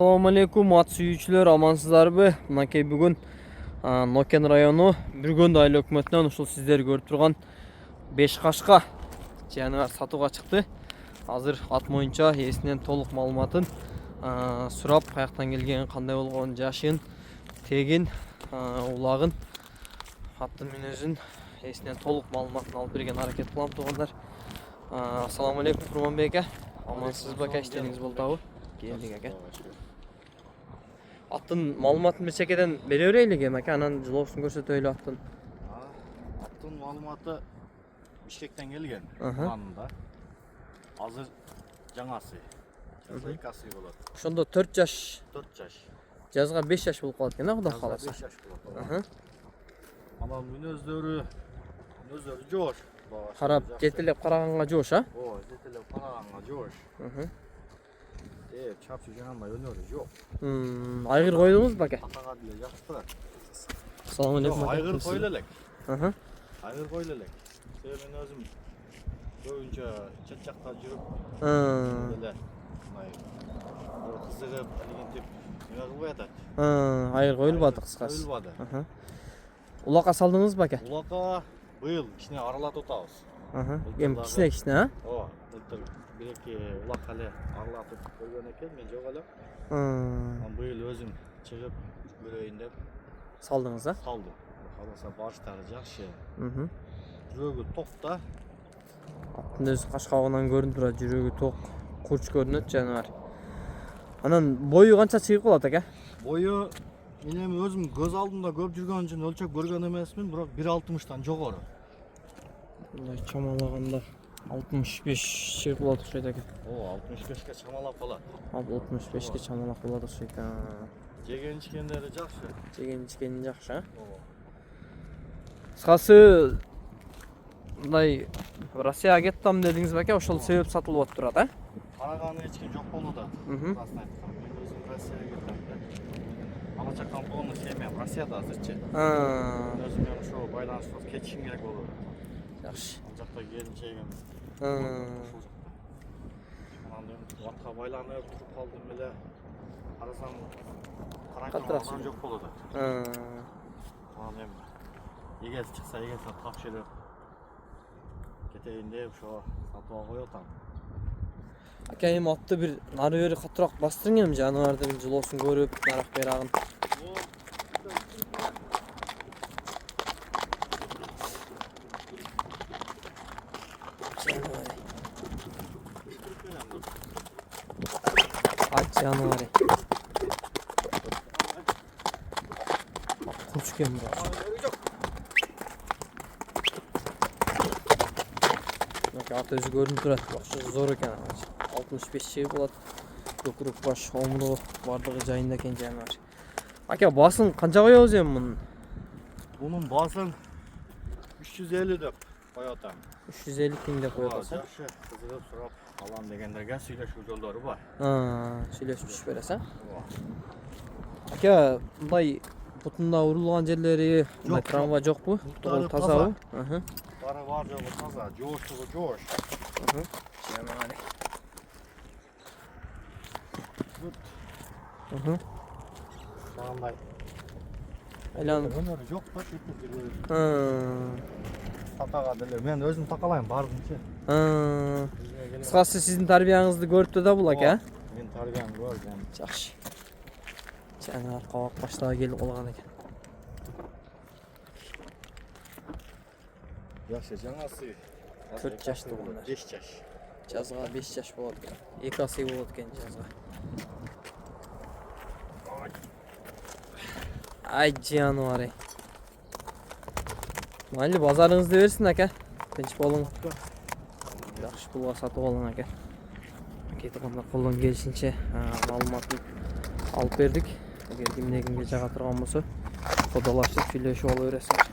Assalamu alaikum at suyucular, amansızlarбы? Мынакей бүгін Нокен району Бүргөндү айыл өкмөтүнөн ушул сиздер көрүп турган 5 кашка жаныбар сатууга чыкты. Азыр ат боюнча ээсинен толук маалыматын сурап, каяктан келген, кандай болгон, жашын, тегин, улагын, аттын мүнөзүн ээсинен толук маалыматын алып берген аракет кылам туугандар. Ассаламу алейкум Курманбек ака. Амансызбы ака, иштериңиз болтабы? Келдик ака. Аттын маалыматын бирсекеден бере берейлик эми ака, анан жылоосун көрсөтөйлү аттын. Аттын маалыматы Бишкектен келген. Планында. Азыр жаңасы. Жазга 2 асы болот. Ошондо 4 жаш. 4 жаш. Жазга 5 жаш болуп калат экен, Кудай кааласа. 5 жаш болот. Анан мүнөздөрү жоош. Карап, жетелеп караганга жоош, а? Ооба, жетелеп караганга жоош. Чапчы жанбай өнөрү жок. Айгыр койдуңузбу ака? Атага деле жакшы. Ассаламу алейкум. Айгыр койлу элек. Айгыр койлу элек. Мен өзүм көбүнчө чет жакта жүрүп, эле мындай кызыгып, илинтип, неме кылбай атат. Айгыр коюлбады кыскасы. Коюлбады. Улакка салдыңызбы ака? Улакка быйыл кичине аралатып атабыз. Эми кичине, а? Ооба, былтыр бир-эки улакка эле аралатып койгон экен, мен жок элем. Быйыл өзүм чыгып көрөйүн деп Салдыңыз, а? салдым. Каласа баштары жакшы. Жүрөгү ток да. Аттын өзү кашкабынан көрүнүп турат, жүрөгү ток, курч көрүнөт жаныбар. Анан бою канча чыгып калат ака? Бою мен эми өзүм көз алдымда көп жүргөн үчүн өлчөп көргөн эмесмин, бирок 1.60-тан жогору. Мындай чамалаганда 65 чыгып калат окшойт экен. 65ке чамалап калат. 65ке чамалап калат окшойт. Жеген ичкендери жакшы. Жеген ичкени жакшы, а? Кыскасы мындай Россияга кеттим дедиңизби ака, ошол себеп сатылып отурат, а? Караганы эч ким жок болуп атат. Расын айтканда, мен өзүм Россияга кеттим. Ала чакан полный семьям Россияда азырчы. Өзүм менен ошо байланышып кетишим керек болуп атат. Жакшы. Ал жакта келинчегим. Ошол жакта. Анан эми атка байланып туруп калдым эле. Карасам карайкан жок болуп атат. Анан эми эгеси чыкса эгесине тапшырып кетейин деп ошо сатууга коюп атам. Ака, эми атты бир нары бери катыраак бастырың, эми жаныбарды бир жылоосун көрүп, нарак берагын. Ат жаныбары. Курч экен бу. Ат өзү көрүнүп турат, бакшы зор экен. 65 чыгып калат. Көкүрөк баш, омуру бардыгы жайында экен жаныбар. Ака, басын канча коебуз эми мунун? Bunun baсын 350 деп коюп атам. 350 тиң деп коюп атасың. Жакшы, кызыгып сурап алам дегендерге сүйлөшүү жолдору бар. Сүйлөшүп бересиң. Ака, мындай бутунда урулган жерлери, мындай травма жокпу? Тазабы? Бары бар жогу таза, жооштугу жоош. Жаныбар. Мындай Айланып. өнөрү жок да, шетте. Татага деле мен өзүм такалайм бардымчы. Кыскасы сиздин тарбияңызды көрүптү да бул ака? Мен тарбиямды көрдүм. Жакшы. Жаныбар кабак баштагы келип калган экен. Жакшы, жаңасы 4 жаштуу булар. 5 жаш. Жазга 5 жаш болот экен. 2 асы болот экен жазга. Ай жаныбар. Майли базарыңызды берсин ака. Тынч болуң. Жакшы пулга сатып алың ака. Кетип кандай колдон келишинче маалыматын алып бердик. Эгер кимде кимге жага турган болсо, кодолошуп сүйлөшүп ала бересиңер.